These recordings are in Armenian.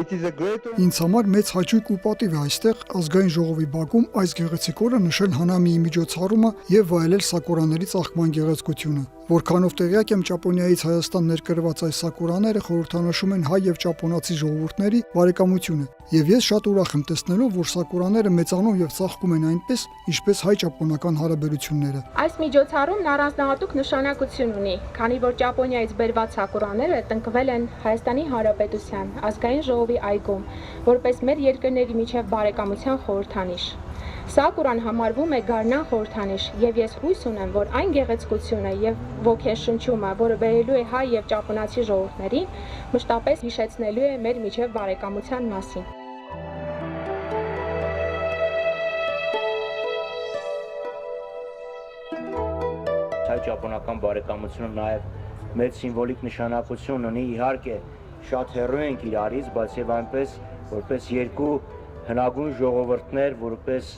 Ինձ համար մեծ հաճույք ու պատիվ է այստեղ ազգային ժողովի բակում այս գեղեցիկ օրը նշել Հանամիի միջոցառումը եւ վայելել սակուրաների ծաղկման գեղեցկությունը։ Որքանով տեղյակ եմ, Ճապոնիայից Հայաստան ներկրված այս սակուրաները խորհրդանշում են հայ եւ ճապոնացի ժողովուրդների բարեկամությունը, եւ ես շատ ուրախ եմ տեսնելով, որ սակուրաները մեծանում եւ ծաղկում են այնպես, ինչպես հայ-ճապոնական հարաբերությունները։ Այս միջոցառումն առանձնահատուկ նշանակություն ունի, քանի որ Ճապոնիայից բերված սակուրաները տնկվել են Հայաստանի Հանրապետության ազգային ժողովի այգում, որպես մեր երկրների միջև բարեկամության խորհրդանիշ։ Սակուրան համարվում է գարնան խորհրդանիշ, եւ ես հույս ունեմ, որ այն գեղեցկությունը եւ ոգեշնչումը, որը բերելու է հայ եւ ճապոնացի ժողովուրդներին, մշտապես հիշեցնելու է մեր միջև բարեկամության մասին։ Հայ-ճապոնական բարեկամությունը նաեւ մեծ սիմվոլիկ նշանակություն ունի, իհարկե շատ հեռու ենք իրարից, բայց եւ այնպես որպես երկու հնագույն ժողովուրդներ, որպես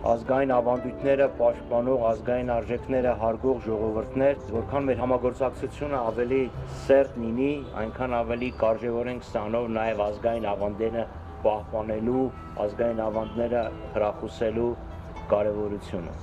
ազգային ավանդույթները պաշտպանող, ազգային արժեքները հարգող ժողովուրդներ, որքան մեր համագործակցությունը ավելի սերտ լինի, այնքան ավելի կարևորենք ստանով նաև ազգային ավանդները պահպանելու, ազգային ավանդները խրախուսելու կարևորությունը։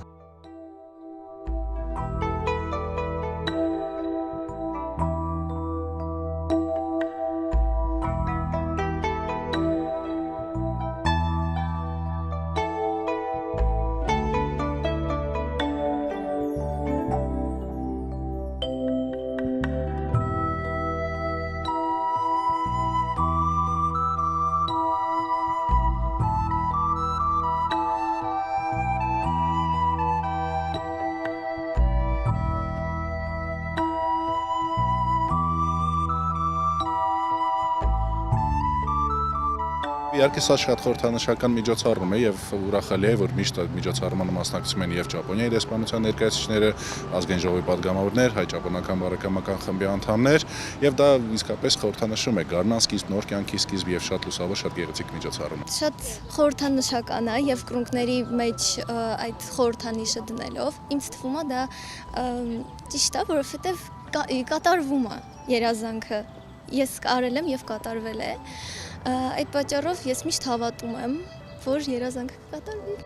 Իհարկե սա շատ խորհրդանշական միջոցառում է եւ ուրախալի է, որ միշտ այդ միջոցառմանը մասնակցում են եւ Ճապոնիայի դեսպանության ներկայացուցիչները, ազգային ժողովի պատգամավորներ, հայ-ճապոնական բարեկամական խմբի անդամներ եւ դա իսկապես խորհրդանշում է գարնան սկիզբ, նոր կյանքի սկիզբ եւ շատ լուսավոր, շատ գեղեցիկ միջոցառում։ Շատ խորհրդանշական է եւ կրունկների մեջ այդ խորհրդանիշը դնելով ինձ թվում է դա ճիշտ է, որովհետեւ կատարվում է երազանքը։ Ես կարել եմ եւ կատարվել է։ Այդ պատճառով ես միշտ հավատում եմ, որ երազանքը կկատարվի։